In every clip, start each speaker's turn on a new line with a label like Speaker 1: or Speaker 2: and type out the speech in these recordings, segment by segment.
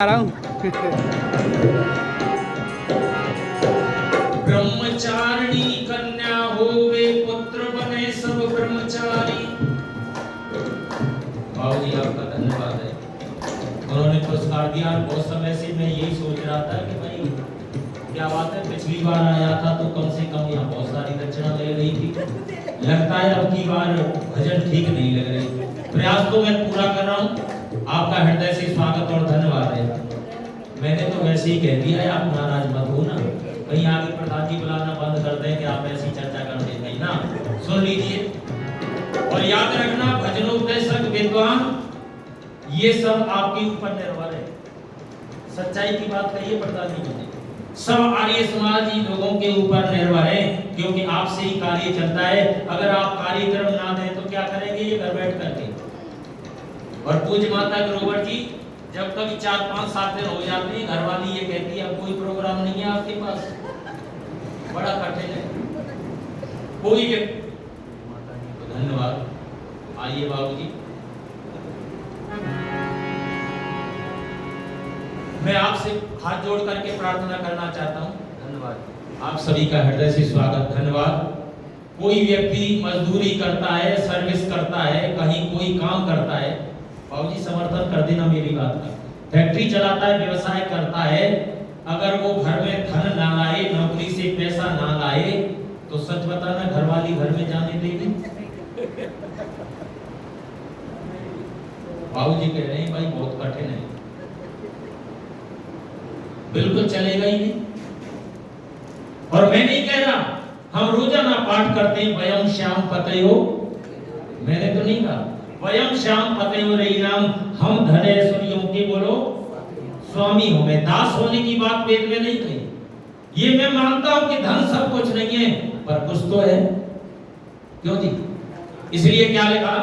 Speaker 1: आ रहा हूँ।
Speaker 2: ब्रह्मचारिणी कन्या होवे पुत्र बने सब ब्रह्मचारी। बाबूजी आपका धन्यवाद है, उन्होंने पुरस्कार दिया। बहुत समय से मैं यही सोच रहा था कि भाई क्या बात है, पिछली बार आया था तो कम से कम यहाँ बहुत सारी दक्षिणा मिल रही थी, लगता है अब की बार भजन ठीक नहीं लग रही। प्रयास तो मैं पूरा कर रहा हूँ। आपका हृदय से स्वागत और धन्यवाद है। मैंने तो वैसे ही कह दिया है, आप नाराज मत हो ना, कहीं आगे प्रधान जी बुलाना बंद कर दें कि आप ऐसी चर्चा कर दें, नहीं ना। सुन लीजिए और याद रखना, भजनोपदेशक विद्वान ये सब आपके ऊपर निर्भर है। सच्चाई की बात कहिए प्रधान जी ने, सब आर्य समाजी लोगों के ऊपर निर्भर है, क्योंकि आपसे ही कार्य चलता है। अगर आप कार्यक्रम ना दें तो क्या करेंगे ये घर बैठ करके। और पूज्य माता ग्रोवर जी जब कभी 4-5-7 दिन हो जाते हैं, घरवाली ये कहती है अब कोई प्रोग्राम नहीं है आपके पास, बड़ा कठिन है कोई माता जी को धन्यवाद। आइए बाबूजी, मैं आपसे हाथ जोड़ करके प्रार्थना करना चाहता हूँ। धन्यवाद, आप सभी का हृदय से स्वागत, धन्यवाद। कोई व्यक्ति मजदूरी करता है, सर्विस करता है, कहीं कोई काम करता है, बाबूजी समर्थन कर देना मेरी बात का, फैक्ट्री चलाता है, व्यवसाय करता है, अगर वो घर में धन ना लाए, नौकरी से पैसा ना लाए, तो सच बताना घरवाली घर में जाने देगी? बाबूजी कह रहे हैं भाई बहुत कठिन है, बिल्कुल चलेगा ही नहीं। और मैं नहीं कह रहा, हम रोजाना पाठ करते हैं वयम श्याम पतयो, मैंने तो नहीं कहा वयम श्याम पतयो रही नाम, हम धने सूर्यों के बोलो स्वामी हो। मैं दास होने की बात वेद में नहीं कही। ये मैं मानता हूं कि धन सब कुछ नहीं है, पर कुछ तो है, क्यों जी? इसलिए क्या लिखा,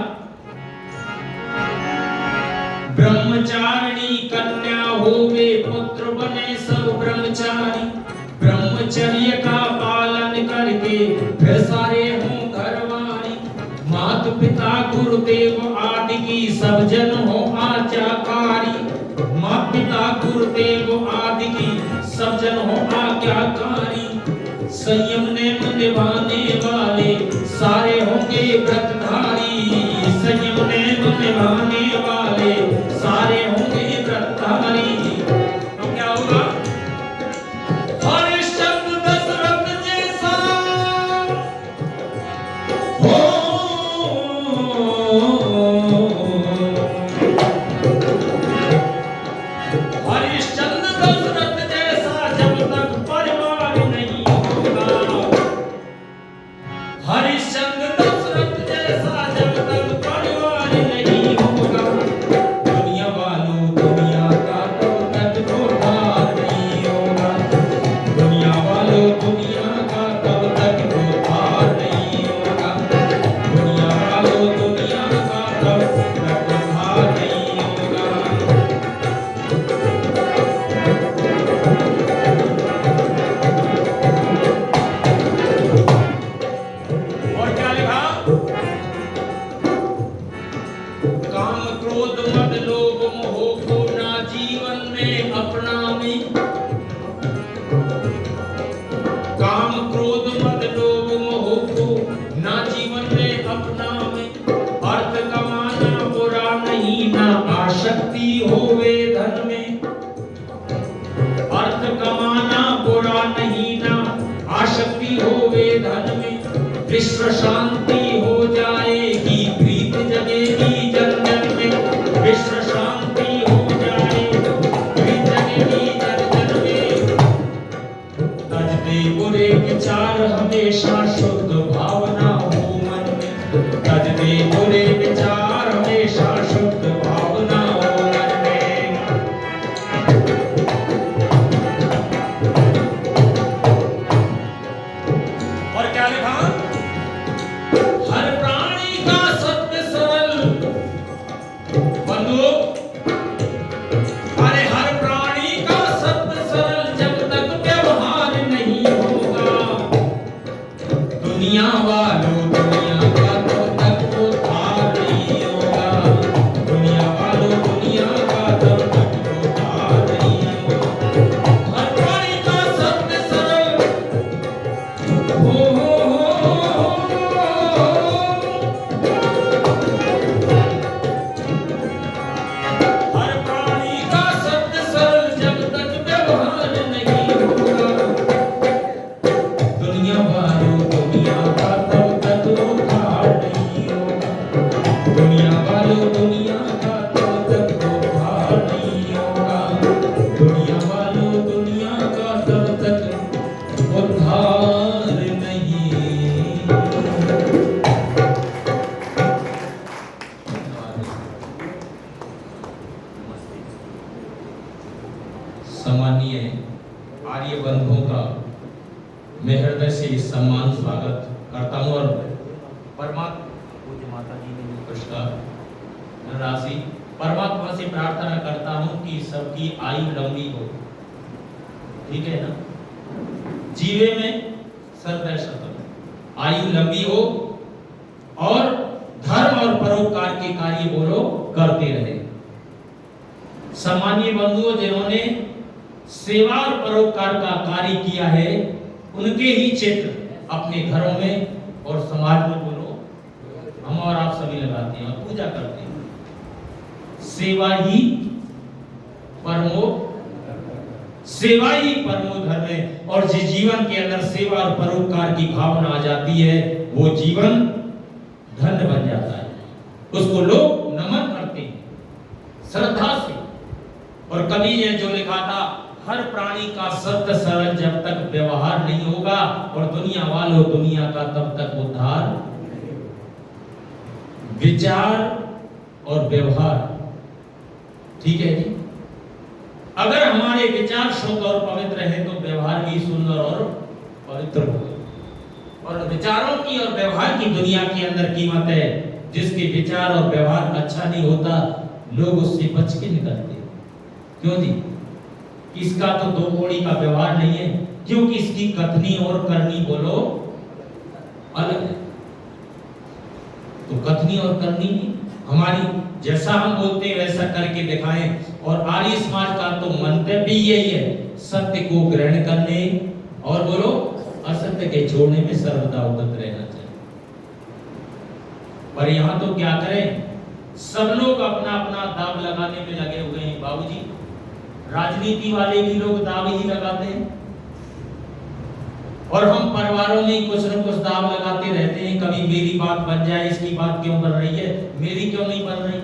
Speaker 2: ब्रह्मचारिणी कन्या होवे पुत्र बने सब ब्रह्मचारी। ब्रह्मचर्य का पालन करके फिर सारे हों घरवारी। माता पिता गुरुदेव आदि की सब जन हो आज्ञाकारी। माता पिता गुरुदेव आदि की सब जन हो आज्ञाकारी। संयम नेम निभाने वाले सारे होंगे व्रतधारी। संयम नेम निभाने वाले सारे होंगे व्रतधारी। तो क्या होगा, हरिश्चंद्र दशरथ जैसा हो। हरिश्चंद्र दशरथ जैसा जब तक परिवार नहीं होगा। हरिश्चंद्र दशरथ जैसा जब तक परिवार नहीं होगा। दुनिया वालों दुनिया का तब तक उद्धार नहीं होगा। दुनिया वालों दुनिया का तब तक उद्धार नहीं होगा। दुनिया वालों दुनिया का तब तक उद्धार नहीं होगा। और क्या लिखा, काम क्रोध मद लोभ मोह को ना जीवन में अपनावे। काम क्रोध मद लोभ मोह को ना जीवन में अपनावे। अर्थ कमाना बुरा नहीं, ना आसक्ति होवे धन में। अर्थ कमाना बुरा नहीं, ना आसक्ति होवे धन में। विश्व शांति हो जाएगी, प्रीत जगेगी जन जन में। विश्व शांति हो जाएगी, प्रीत जगेगी जन जन में। तजते बुरे विचार हमेशा शुद्ध भावना हो मन में। तजते बुरे विचार हमेशा शुद्ध भावना हो मन में। और क्या लिखा, हर प्राणी का सत्य सरल बंधु। अरे हर प्राणी का सत्य सरल जब तक व्यवहार नहीं होगा। सम्मानीय आर्य बंधुओं का मैं हृदय से सम्मान स्वागत करता हूँ और परमात्मा पूज्य माता जी ने जो पुरस्कार राशि परमात्मा से प्रार्थना करता हूँ कि सबकी आयु लंबी हो, ठीक है ना, जीवे में सदा शतम आयु लंबी हो और धर्म और परोपकार के कार्य बोलो करते रहे। सम्मानीय बंधुओं, जिन्होंने सेवा और परोपकार का कार्य किया है उनके ही चित्र अपने घरों में और समाज में बोलो हम और आप सभी लगाते हैं और पूजा करते हैं। सेवा ही परमो धर्म है और जिस जीवन के अंदर सेवा और परोपकार की भावना आ जाती है वो जीवन धन्य बन जाता है, उसको लोग नमन करते हैं श्रद्धा से। और कवि ने जो लिखा था, हर प्राणी का सत्य सरल जब तक व्यवहार नहीं होगा और दुनिया वालों दुनिया का तब तक उद्धार। विचार और व्यवहार, ठीक है जी, अगर हमारे विचार शुद्ध और पवित्र हैं तो व्यवहार भी सुंदर और पवित्र होगा। और विचारों की और व्यवहार की दुनिया के अंदर कीमत है। जिसके विचार और व्यवहार अच्छा नहीं होता लोग उससे बच के निकलते हैं। क्यों जी? इसका तो दो कौड़ी का व्यवहार नहीं है, क्योंकि इसकी कथनी और करनी बोलो अलग है। तो कथनी और करनी हमारी जैसा हम बोलते हैं वैसा करके दिखाएं। और आर्य समाज का तो मंतव्य भी यही है, सत्य को ग्रहण करने और बोलो असत्य के छोड़ने में सर्वदा उद्यत रहना चाहिए। पर यहाँ तो क्या करें, सब लोग अपना अपना दाव लगाने में लगे हुए हैं। बाबूजी, राजनीति वाले भी लोग दाव ही लगाते हैं और हम परिवारों में कुछ न कुछ दाव लगाते रहते हैं। कभी मेरी बात बन जाए, इसकी बात क्यों बन रही है, मेरी क्यों नहीं बन रही,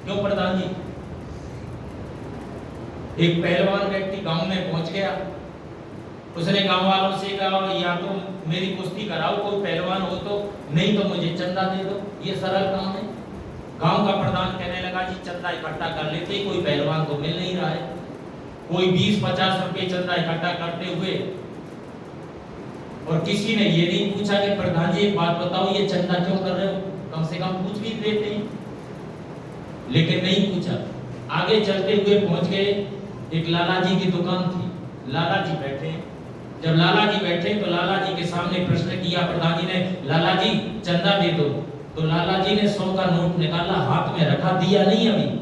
Speaker 2: क्यों प्रधान जी? एक पहलवान व्यक्ति गांव में पहुंच गया, उसने गांव वालों से कहा या तो मेरी कुश्ती कराओ कोई पहलवान हो तो, नहीं तो मुझे चंदा दे दो। ये सरल काम है। गांव का प्रधान कहने लगा जी चंदा इकट्ठा कर लेते, कोई पहलवान तो मिल नहीं रहा है। कोई 20-50 रुपए चंदा इकट्ठा करते हुए और किसी ने ये नहीं पूछा कि प्रधान जी एक बात बताओ ये चंदा क्यों कर रहे हो, कम से कम पूछ भी देते हैं, लेकिन नहीं पूछा। आगे चलते हुए पहुंच गए, एक लाला जी की दुकान थी। लाला जी बैठे, जब लाला जी बैठे तो लाला जी के सामने प्रश्न किया प्रधान जी ने, लाला जी चंदा दे दो। तो लाला जी ने 100 का नोट निकाला, हाथ में रखा, दिया नहीं अभी।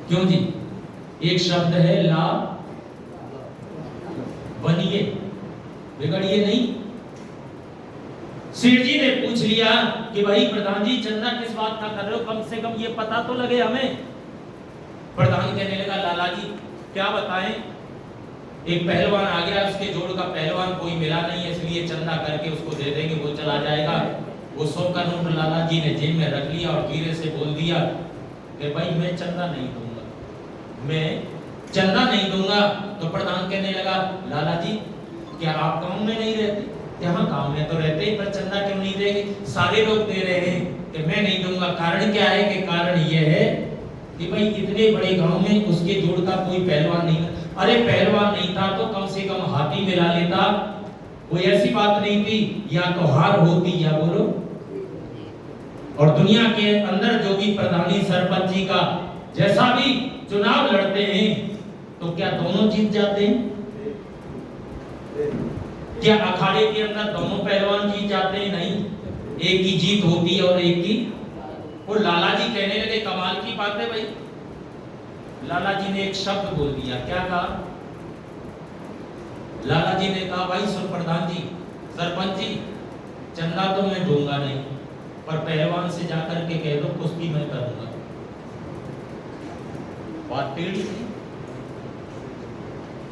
Speaker 2: क्यों जी? एक शब्द है ला, बनिए बिगड़िए नहीं। सेठ जी ने पूछ लिया कि भाई प्रधान जी चंदा किस बात का कर रहे हो, कम से कम ये पता तो लगे हमें। प्रधान कहने लगा लाला जी क्या बताएं, एक पहलवान आ गया, उसके जोड़ का पहलवान कोई मिला नहीं है, इसलिए चंदा करके उसको दे देंगे, वो चला जाएगा। वो 100 का नोट लाला जी ने जेब में रख लिया और धीरे से बोल दिया कि भाई मैं चंदा नहीं दूंगा, मैं चंदा नहीं दूंगा। तो प्रधान कहने लगा लाला जी क्या आप गांव में नहीं रहते? यहाँ गांव में तो रहते हैं, पर चंदा क्यों नहीं देंगे? सारे लोग दे रहे हैं कि मैं नहीं दूंगा। कारण क्या है? कि कारण ये है कि भाई इतने बड़े गांव में उसके जोड़ का कोई पहलवान नहीं। अरे पहलवान नहीं था तो कम से कम हाथी मिला लेता, कोई ऐसी बात नहीं थी, या तो हार होती या बोलो। और दुनिया के अंदर जो भी प्रधानी सरपंची का जैसा भी चुनाव लड़ते हैं तो क्या दोनों जीत जाते हैं? क्या अखाड़े के अंदर दोनों पहलवान जीत जाते हैं? नहीं, एक की जीत होती है और एक की। और लाला जी कहने लगे कमाल की बात है भाई, लाला जी ने एक शब्द बोल दिया। क्या कहा? लाला जी ने कहा भाई सुन प्रधान जी, सरपंच जी चंदा तो मैं दूंगा नहीं, पर पहलवान से जाकर के कह दो कुश्ती मैं करूंगा। बात टेढ़ी थी।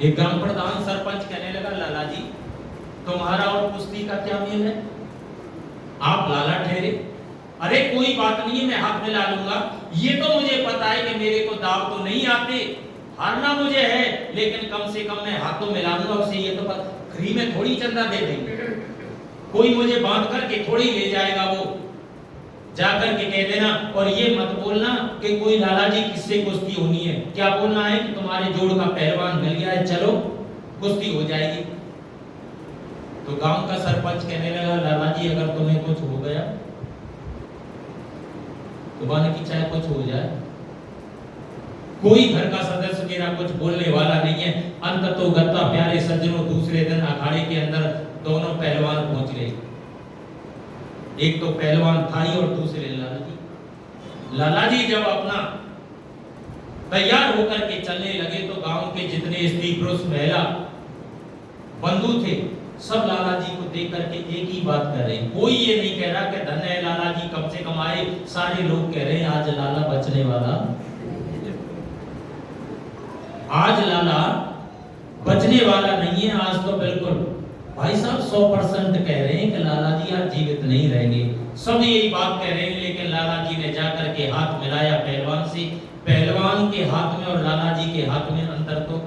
Speaker 2: एक ग्राम प्रधान सरपंच कहने लगा लाला जी तुम्हारा और कुश्ती का क्या मेल है, आप लाला ठहरे। अरे कोई बात नहीं है, मैं हाथ मिला लूंगा। ये तो मुझे पता है कि मेरे को दाव तो नहीं आते, हारना मुझे है, लेकिन कम से कम मैं हाथों मिला लूंगा उसे। ये तो फ्री में थोड़ी चंदा दे देंगे, कोई मुझे बांध करके थोड़ी ले जाएगा वो। जाकर के कह देना, और ये मत बोलना कि कोई लाला जी किससे कुश्ती होनी है। क्या बोलना है कि तुम्हारे जोड़ का पहलवान मिल गया है, चलो कुश्ती हो जाएगी। तो गांव का सरपंच कहने लगा, लाला जी अगर तुम्हें कुछ हो गया तो मान की चाहे कुछ हो जाए, कोई घर का सदस्य मेरा कुछ बोलने वाला नहीं है। अंततो गत्ता प्यारे सज्जनों, दूसरे दिन अखाड़े के अंदर दोनों पहलवान पहुंच गए। एक तो पहलवान थाई और दूसरे लाला जी। लाला जी जब अपना तैयार होकर के चलने लगे तो गांव के जितने स्त्री पुरुष महिला बंधु थे सब लाला जी को देख करके एक ही बात कर रहे हैं। कोई ये नहीं कह रहा कि धन्य है लाला जी कम से कम आए, सारे लोग कह रहे हैं आज लाला बचने वाला, आज लाला बचने वाला नहीं है। आज तो बिल्कुल भाई साहब 100% कह रहे हैं कि लाला जी आज जीवित नहीं रहेंगे। सब यही बात कह रहे हैं, लेकिन लाला जी ने जाकर के हाथ मिलाया पहलवान से। पहलवान के हाथ में और लाला जी के हाथ में अंतर तो,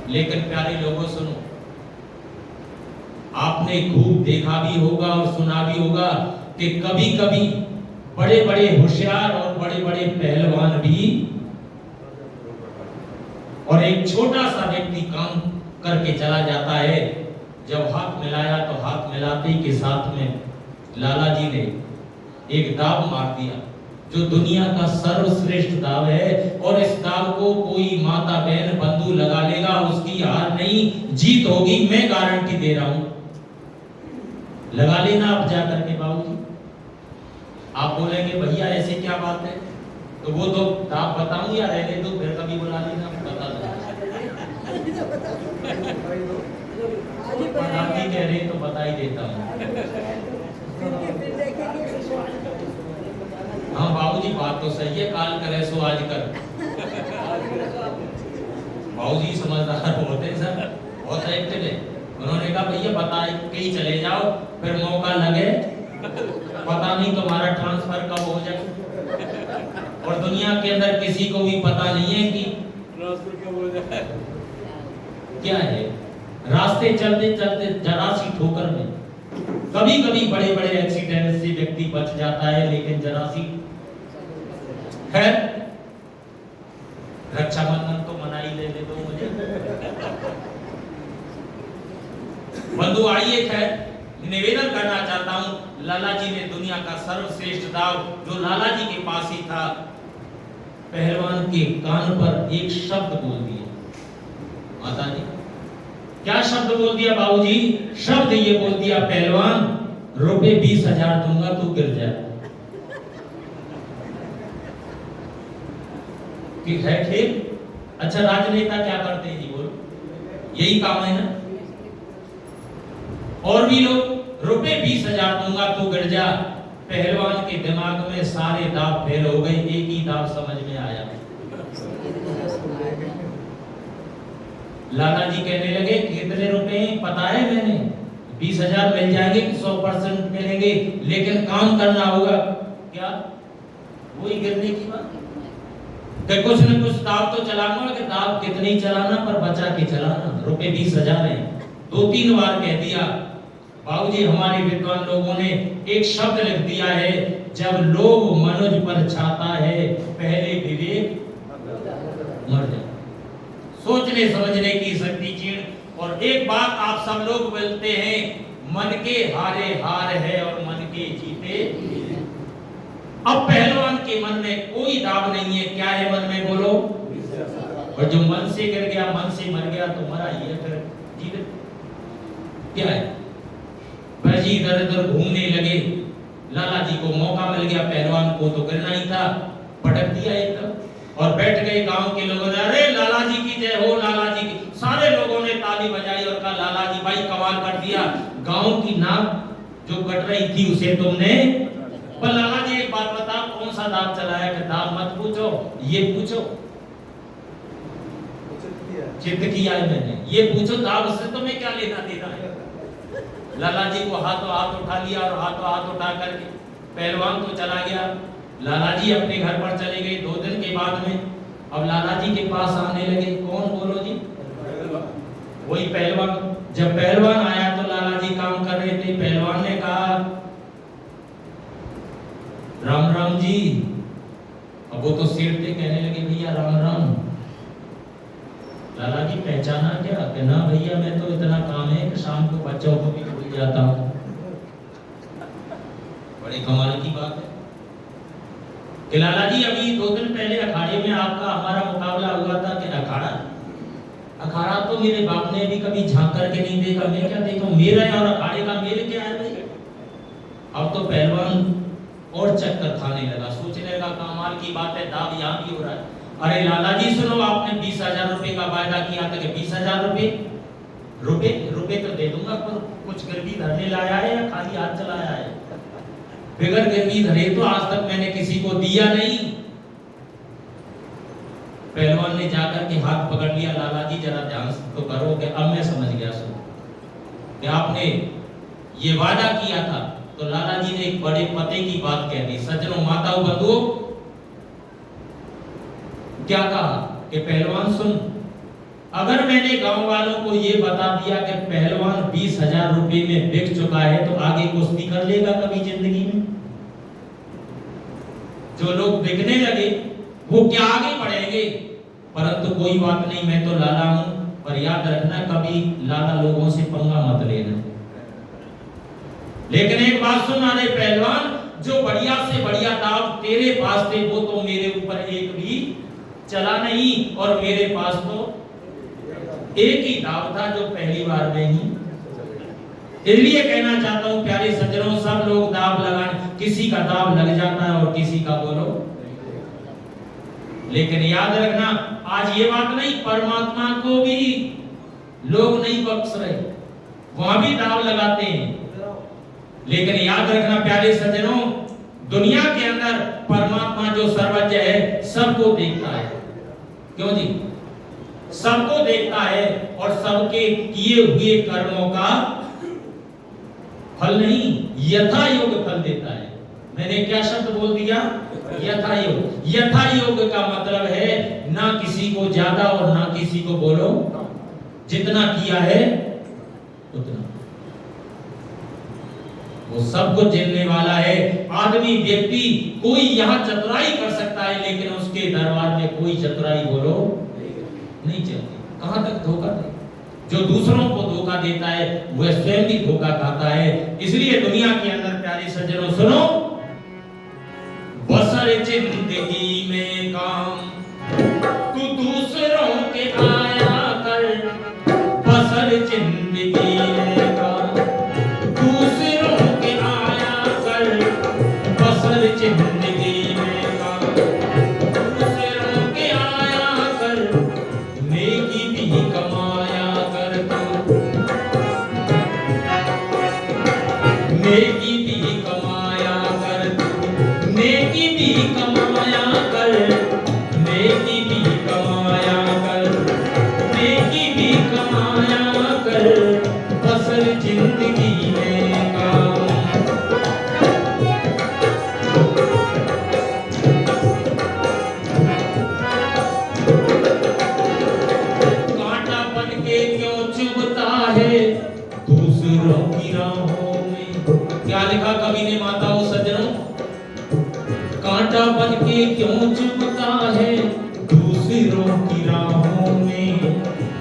Speaker 2: लेकिन प्यारे लोगों सुनो, आपने खूब देखा भी होगा और सुना भी होगा कि कभी कभी बड़े बड़े होशियार और बड़े बड़े पहलवान भी और एक छोटा सा व्यक्ति काम करके चला जाता है। जब हाथ मिलाया तो हाथ मिलाते ही के साथ में लाला जी ने एक दाव मार दिया जो दुनिया का सर्वश्रेष्ठ दाव है, और इस दाव को कोई माता बहन बंधु लगा लेगा उसकी हार नहीं जीत होगी, मैं गारंटी दे रहा हूं। लगा लेना आप जाकर के बाबूजी। आप बोलेंगे भैया ऐसे क्या बात है, तो वो तो दाव बताऊं या रहने दो, फिर कभी बुला लेना, बता दो। आप ही कह रहे तो बता ही देता हूँ। हाँ बाबूजी बात तो सही है, काल करे सो आज कर। बाबूजी समझदार होते हैं सर, बहुत एक्टिव है। उन्होंने कहा भैया बता के ही चले जाओ, फिर मौका लगे पता नहीं तुम्हारा ट्रांसफर कब हो जाए, और दुनिया के अंदर किसी को भी पता नहीं है कि ट्रांसफर कब हो जाए। क्या है, रास्ते चलते चलते जरा सी ठोकर में कभी कभी बड़े बड़े एक्सीडेंट से व्यक्ति बच जाता है, लेकिन जरा सी है। रक्षाबंधन तो मना ही ले दो मुझे। बंधु आइए, खैर निवेदन करना चाहता हूं, लाला जी ने दुनिया का सर्वश्रेष्ठ दाव जो लाला जी के पास ही था, पहलवान के कान पर एक शब्द बोल दिए। माता जी क्या शब्द बोल दिया बाबूजी? शब्द ये बोल दिया, पहलवान रुपए 20,000 दूंगा तू गिर जा। ठीक है, ठीक। अच्छा राजनेता क्या करते हैं जी, बोलो, यही काम है ना। और भी लोग रुपए 20,000 दूंगा तू गिर जा। पहलवान के दिमाग में सारे दाव फेल हो गए, एक ही दाव समझ में आया। लाला जी कहने लगे कितने रुपए पता है मैंने, 20,000 मिल जाएंगे, 100% मिलेंगे, लेकिन काम करना होगा। क्या वही गिरने की बात, कि कुछ न कुछ दाव तो चलाऊंगा, कि दाव कितनी चलाना पर बचा के चलाना। रुपए 20,000 है, 2-3 बार कह दिया। बाबूजी हमारे विद्वान लोगों ने एक शब्द लिख दिया है, जब लोग मनुज पर छाता है पहले विवेक मर जाए। सोचने समझने की शक्ति क्षीण। और एक बात आप सब लोग बोलते हैं, मन के हारे हार है और मन के जीते। अब पहलवान के मन में कोई दाव नहीं है, क्या है मन में बोलो? और जो मन से गिर गया, मन से मर गया तो मरा ही है, फिर जीवित क्या है? जी इधर उधर घूमने लगे। लाला जी को मौका मिल गया, पहलवान को तो गिरना ही था, पटक दिया एकदम और बैठ गए। गांव के लोगों ने अरे लाला जी की जय हो, लाला जी की। सारे लोगों ने ताली बजाई और कहा लाला जी भाई कमाल कर दिया, गांव की नाक जो कट रही थी उसे तुमने। पर लाला जी एक बात बता, कौन सा दाव चलाया? कि दाव मत पूछो, ये पूछो। चित्त किया है मैंने, ये पूछो दाव से तुम्हें क्या लेना देना है। लाला जी को हाथों हाथ उठा लिया और हाथों हाथ उठा करके पहलवान तो चला गया। लाला जी अपने घर पर चले गए। 2 दिन के बाद में अब लाला जी के पास आने लगे। कौन बोलो जी? वही पहलवान। जब पहलवान आया तो लाला जी काम कर रहे थे। पहलवान ने कहा राम राम जी। अब वो तो सेठ थे, कहने लगे भैया राम राम। लाला जी पहचाना क्या? कि ना भैया मैं तो इतना काम है कि शाम को बच्चों को भी भूल जाता हूँ। बड़ी कमाल की बात है कि लाला जी अभी 2 दिन पहले अखाड़े में आपका हमारा मुकाबला हुआ था। कि अखाड़ा तो मेरे बाप ने भी कभी झांक करके नहीं देखा। मैं क्या देखूं, मेरा और अखाड़े का मेल क्या है भाई। अब तो पहलवान और चक्कर खाने लगा, सोचने लगा कमाल की बात है, दाव यहाँ भी हो रहा है। अरे लाला जी सुनो, आपने 20,000 रुपए का वायदा किया था कि 20,000 रुपए तो दे दूंगा, पर कुछ गिरवी धरने लाया है या खाली हाथ चलाया है? बगैर गिरवी धरे तो आज तक मैंने किसी को दिया नहीं। पहलवान ने जाकर के हाथ पकड़ लिया। लाला जी जरा ध्यान तो करो कि अब मैं समझ गया कि आपने ये वादा किया था। तो लाला जी ने एक बड़े पते की बात कह दी। सज्जनों, माताओं, बंधुओं, क्या कहा कि पहलवान सुन, अगर मैंने गांव वालों को ये बता दिया कि पहलवान 20,000 रुपए में बिक चुका है तो आगे कुश्ती कर लेगा कभी जिंदगी में? जो लोग बिकने लगे वो क्या आगे बढ़ेंगे? परंतु कोई बात नहीं, मैं तो लाला हूं, पर याद रखना कभी लाला लोगों से पंगा मत लेना। लेकिन एक बात सुन, अरे पहलवान, जो बढ़िया से बढ़िया दाव तेरे पास थे वो तो मेरे ऊपर एक भी चला नहीं, और मेरे पास तो एक ही दाव था जो पहली बार में ही। इसलिए कहना चाहता हूं प्यारे सज्जनों, सब लोग दाव लगाने, किसी का दाव लग जाता है और किसी का बोलो। लेकिन याद रखना, आज ये बात नहीं, परमात्मा को भी लोग नहीं बख्श रहे, वहां भी दाव लगाते हैं। लेकिन याद रखना प्यारे सज्जनों, दुनिया के अंदर परमात्मा जो सर्वज्ञ है सबको देखता है। क्यों जी? सबको देखता है और सबके किए हुए कर्मों का फल नहीं, यथा योग फल देता है। मैंने क्या शब्द बोल दिया? यथा योग। यथा योग का मतलब है ना किसी को ज्यादा और ना किसी को बोलो, जितना किया है उतना। वो सब कुछ झेलने वाला है। आदमी, व्यक्ति, कोई यहाँ चतुराई कर सकता है, लेकिन उसके दरबार में कोई चतुराई बोलो नहीं चलती। कहां तक धोखा दे? जो दूसरों को धोखा देता है वह स्वयं भी धोखा खाता है। इसलिए दुनिया के अंदर प्यारे सज्जनों सुनो, बसर जिंदगी में काम तू दूसरों के आया कर। बसर जिंदगी में काम दूसरों के आया कर। बसर जिंदगी में काम दूसरों के आया कर। नेकी भी कमाया कर तू, नेकी भी कमाया कर तू, नेकी भी कमाया कर, नेकी भी कमाया कर, नेकी भी कमाया कर। बसर जिंदगी में काम। कांटा बन के क्यों चुभता है दूसरों की राहों में? क्या लिखा कवि ने माताओं सज्जनों? कांटा बन के क्यों चुभता है दूसरों की राहों में?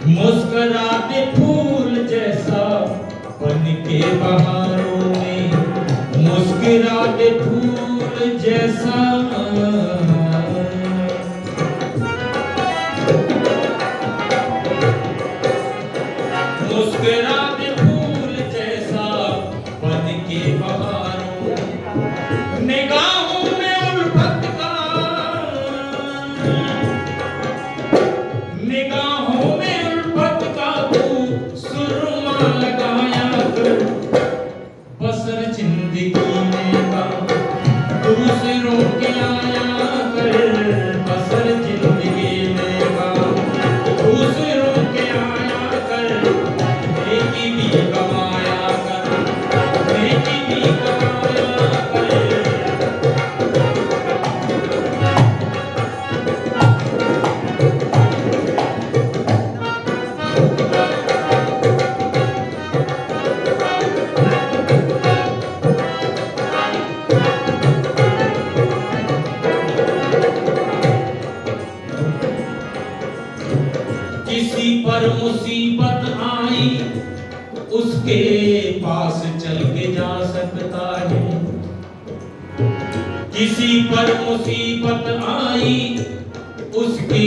Speaker 2: मुस्कुराते फूल जैसा बन के बहारों में। मुस्कुराते फूल जैसा मुस्कुराते फूल जैसा बन के बहारों। निगाहों में उल्फत का, निगाहों में उल्फत का तू सुरमा लगाया कर। बसर जिंदगी में काम दूसरों के आया कर। बसर जिंदगी में काम दूसरों के आया कर। नेकी भी कमाया कर, नेकी भी कमाया कर। पर मुसीबत आई उसके पास चल के जा सकता है। किसी पर मुसीबत आई उसके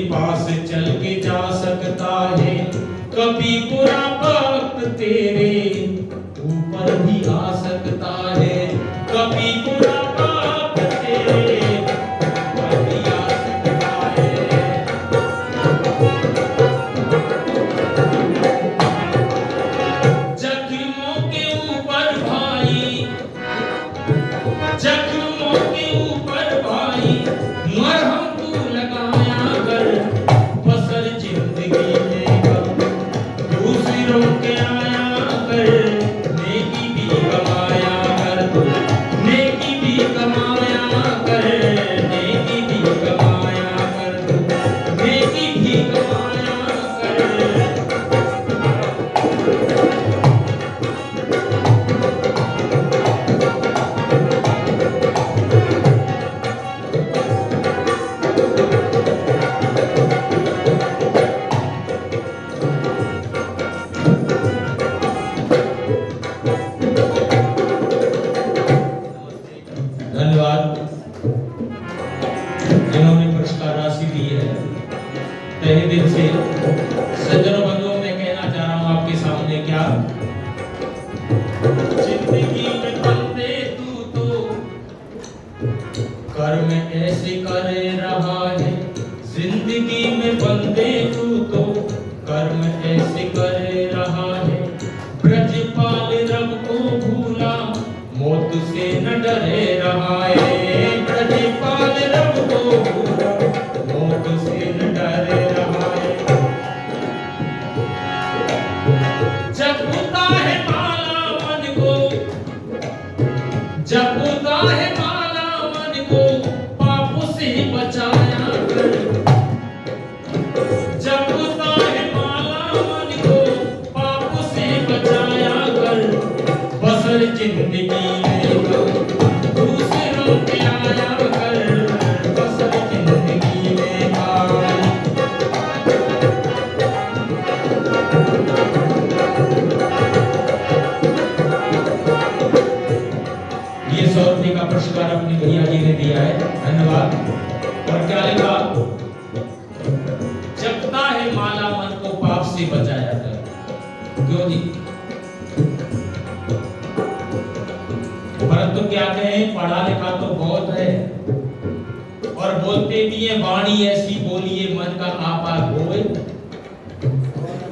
Speaker 2: पास चल के जा सकता है। कभी बुरा वक्त तेरे ऊपर भी आ सकता है। कभी बुरा वक्त तेरे ऊपर भी आ सकता है। जख्मों के ऊपर भाई, जख्मों के ऊपर भाई मरहम तू लगाया कर। बसर जिंदगी में दूसरों के आया कर। नेकी भी कमाया कर, नेकी भी कमाया कर, नेकी भी कमाया कर, नेकी भी कमाया कर। धन्यवाद जिन्होंने पुरस्कार राशि दी है। तहे दिल से सज्जनों बंधुओं मैं कहना चाह रहा हूं आपके सामने क्या, जिंदगी में बंदे तू तो कर्म ऐसे कर रहा है। जिंदगी में बंदे तू तो कर्म ऐसे कर रहा है। ब्रजपाल रब को भूला मौत से न डरे रहा है। ब्रजपाल रब को भूला मौत से न डरे रहा है। जपता है माला मन को, जपता है माला मन को पाप से बचाया कर। जपता है माला मन को पाप से बचाया कर। बसर जिंदगी में दूसरों के आया कर। बसर जिंदगी में ये 100 रुपये का पुरस्कार अपने भैया जी ने दिया है। धन्यवाद। और क्या लिखा, जपता है माला मन को पाप से बचाया कर। क्यों जी, परंतु क्या कहें, पढ़ा लिखा तो बहुत है और बोलते भी है वाणी ऐसी बोलिए मन का आपा होए।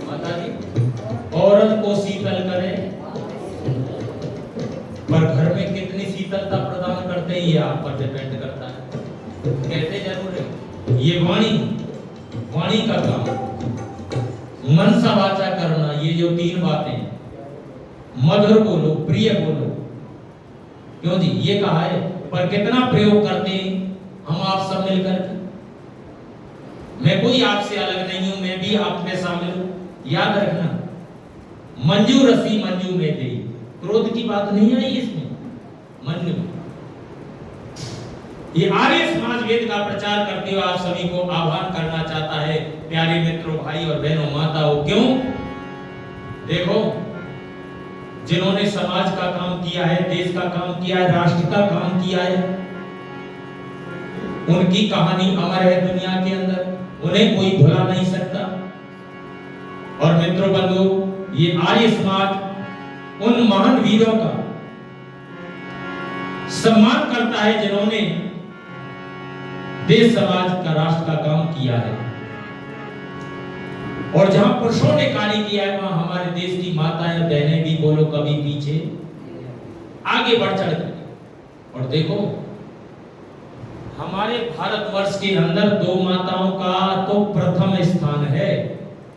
Speaker 2: माता जी औरत को शीतल करे, पर घर में कितनी शीतलता प्रदान करते हैं ये आप पर डिपेंड करता है। कहते जरूर है ये वाणी, वाणी का काम, मनसा वाचा करना, ये जो 3 बातें, मधुर बोलो, प्रिय बोलो। क्यों जी, ये कहा है, पर कितना प्रयोग करते हैं हम आप सब मिलकर। मैं कोई आपसे अलग नहीं हूं, मैं भी आप में शामिल हूं। याद रखना, मंजू रसी मंजू में दे, क्रोध की बात नहीं आई इसमें। मंजू, ये आर्य समाज वेद का प्रचार करते हुए आप सभी को आह्वान करना चाहता है, प्यारे मित्रों, भाई और बहनों, माताओं। क्यों, देखो जिन्होंने समाज का काम किया है, देश का काम किया है, राष्ट्र का काम किया है, उनकी कहानी अमर है दुनिया के अंदर, उन्हें कोई भुला नहीं सकता। और मित्रों बंधु, ये आर्य समाज उन महान वीरों का सम्मान करता है जिन्होंने देश, समाज का, राष्ट्र का काम किया है। और जहां पुरुषों ने कार्य किया है, वहां हमारे देश की माताएं और बहनें भी बोलो कभी पीछे आगे बढ़ चढ़ कर। और देखो हमारे भारतवर्ष के अंदर 2 माताओं का तो प्रथम स्थान है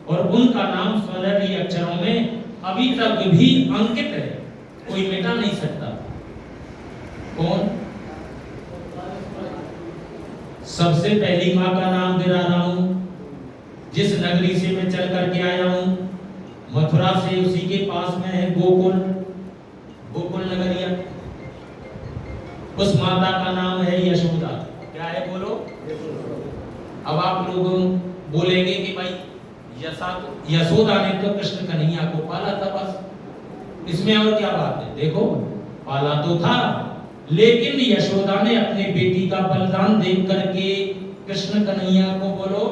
Speaker 2: और उनका नाम स्वर्णीय अक्षरों में अभी तक भी अंकित है, कोई मिटा नहीं सकता। कौन? सबसे पहली मां का नाम दिला रहा हूं, जिस नगरी से मैं चल करके आया हूं, मथुरा से उसी के पास में है गोकुल, गोकुल नगरिया। उस माता का नाम है यशोदा। क्या है बोलो? अब आप लोग बोलेंगे कि भाई यशोदा ने तो कृष्ण कन्हैया को पाला था बस, इसमें और क्या बात है। देखो पाला तो था, लेकिन यशोदा ने अपने बेटी का बलिदान देख करके कृष्ण कन्हैया को बोलो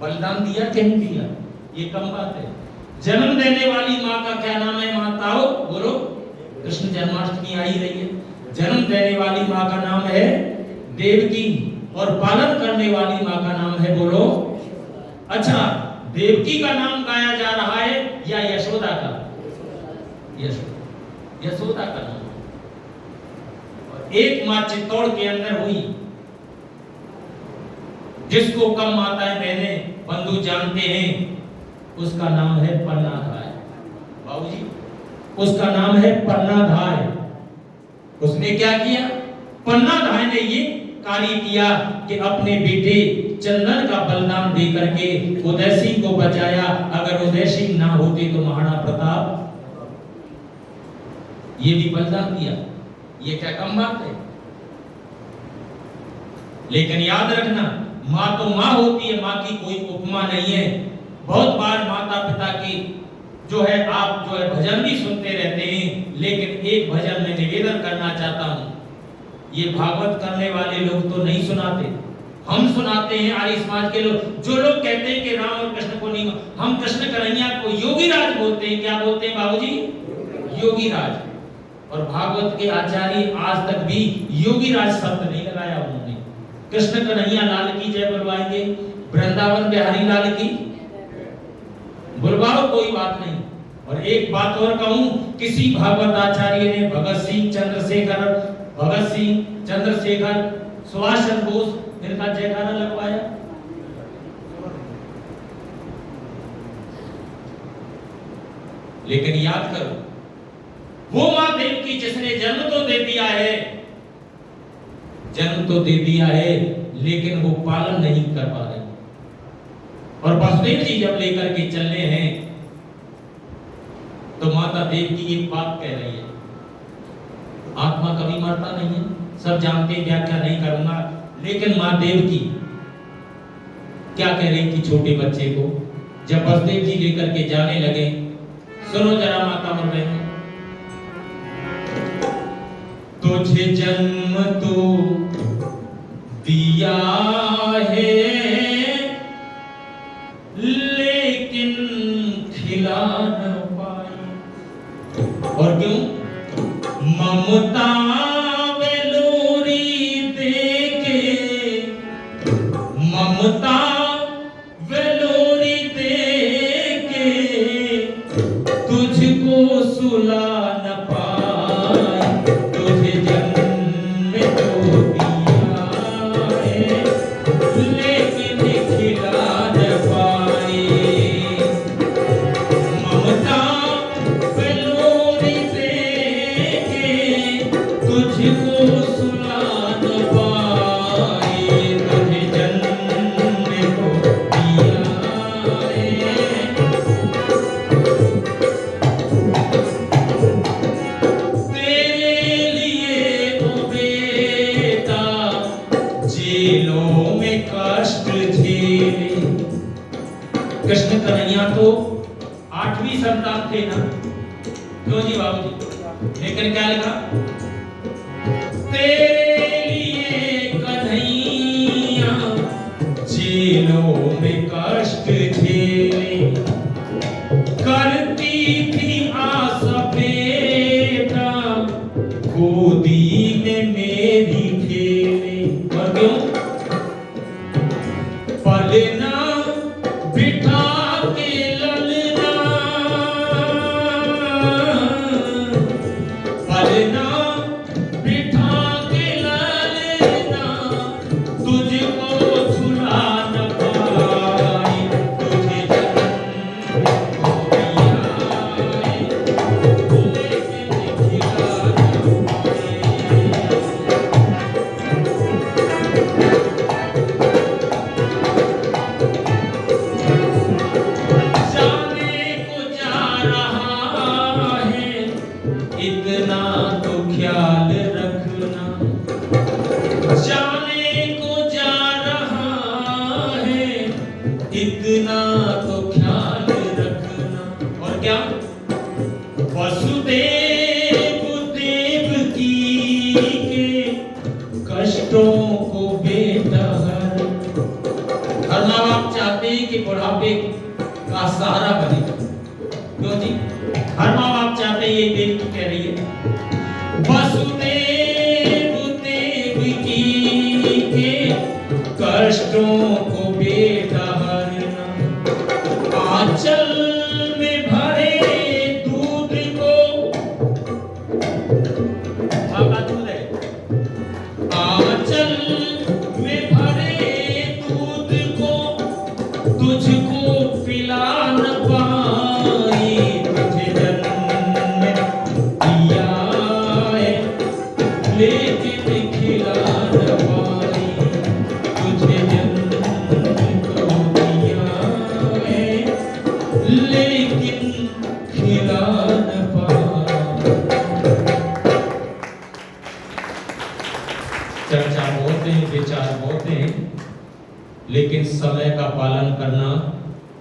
Speaker 2: बलिदान दिया कि नहीं दिया, ये कम बात है। जन्म देने वाली माँ का क्या नाम है माताओं, बोलो। कृष्ण जन्माष्टमी आ ही रही है, जन्म देने वाली माँ का नाम है देवकी और पालन करने वाली माँ का नाम है बोलो। अच्छा, देवकी का नाम गाया जा रहा है या यशोदा का? यशोदा का नाम। और एक माँ चित्तौड़ के अंदर हुई, जिसको कम माताएं बहनें बंधु जानते हैं, उसका नाम है पन्नाधाय। बाबूजी, उसका नाम है पन्नाधाय। उसने क्या किया? पन्नाधाय ने ये कार्य किया कि अपने बेटे चंदन का बलिदान दे करके उदयसी को बचाया। अगर उदयसी ना होते तो महाराणा प्रताप ये भी बलिदान दिया, ये क्या कम बात है। लेकिन याद रखना, माँ तो माँ होती है, माँ की कोई उपमा नहीं है। बहुत बार माता पिता की जो है आप जो है भजन भी सुनते रहते हैं, लेकिन एक भजन में निवेदन करना चाहता हूं, ये भागवत करने वाले लोग तो नहीं सुनाते, हम सुनाते हैं। आर्य समाज के लोग, जो लोग कहते हैं कि राम और कृष्ण को नहीं, हम कृष्ण कन्हैया को योगी राज बोलते हैं। क्या बोलते हैं बाबूजी? योगी राज। और भागवत के आचार्य आज तक भी योगी राज शब्द नहीं लगाया उन्होंने। कृष्ण कन्हैया लाल की जय बुलवाएंगे, वृंदावन बिहारी लाल की बुलवाओ, कोई बात नहीं। और एक बात और कहूं, किसी भागवत आचार्य ने भगत सिंह चंद्रशेखर सुभाष चंद्र बोस इनका जयकारा लगवाया? लेकिन याद करो, वो मां देवकी जिसने जन्म तो दे दिया है, लेकिन वो पालन नहीं कर पा रही। और वसुदेव जी जब लेकर के चलने हैं तो माता देवकी एक बात कह रही है, आत्मा कभी मरता नहीं है, सब जानते हैं, व्याख्या नहीं करूंगा। लेकिन मां देवकी क्या कह रही थी छोटे बच्चे को, जब वसुदेव जी लेकर के जाने लगे? सुनो जरा माता और बहनों, तुझे जन्म तो दिया है, लेकिन खिला न पाई। और क्यों? ममता वेलोरी देके, ममता वेलोरी देके तुझको सुला न पाई। तुझे जन्म तो दिया है, लेकिन खिला न पाई। ममता वेलोरी देके तुझको सुला न पाई। तुझे जन्म तो दिया है, तेरे लिए ओ बेटा जेलों में कष्ट झेले। कृष्ण कन्हैया तो 8वीं संतान थे ना, क्यों जी बाबूजी? लेकिन क्या लिखा? तेरे लिए कन्हैया जेलों में कष्ट झेले। करती थी आस बेटा गोदी में मेरी खेले। और क्यों? पलना बिठा के ललना, पलना बिठा के ललना तुझको झुला न पाई। तुझे जन्म तो दिया है, लेकिन खिला न पाई। जाने को जा रहा है, इतना तो ख्याल रखना। जाने को जा रहा है, इतना चाहिए कि बुढ़ापे का सहारा बने। क्यों जी? हर माँ बाप चाहते हैं, ये देव कह रही है, वसुदेव देवकी के कष्टों को बेटा हरना, आंचल में भरे दूध को, माँ का दूध है, आंचल में भरे दूध को तुझको पिला न पाई, तुझे जन्म दिया है लेकिन खिला न पाई, तुझे जन्म दिया है लेकिन खिला न पाई। चर्चा बहुत है, विचार बहुत है, लेकिन समय का पालन करना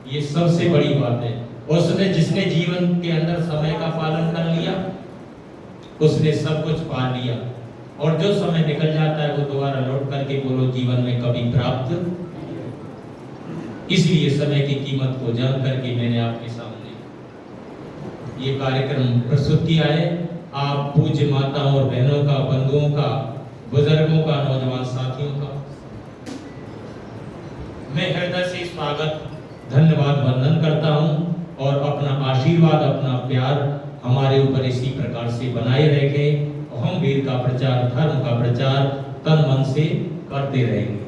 Speaker 2: ये सबसे बड़ी बात है। उसने जिसने जीवन के अंदर समय का पालन कर लिया उसने सब कुछ पा लिया, और जो समय निकल जाता है वो दोबारा लौट करके बोलो जीवन में कभी प्राप्त। इसलिए समय की कीमत को जान करके मैंने आपके सामने ये कार्यक्रम प्रस्तुत किया है। आप पूज्य माताओं और बहनों का, बंधुओं का, बुजुर्गों का, नौजवान साथियों का मैं हृदय से स्वागत, धन्यवाद, वंदन करता हूं, और अपना आशीर्वाद, अपना प्यार हमारे ऊपर इसी प्रकार से बनाए रखे। हम वीर का प्रचार, धर्म का प्रचार तन मन से करते रहेंगे।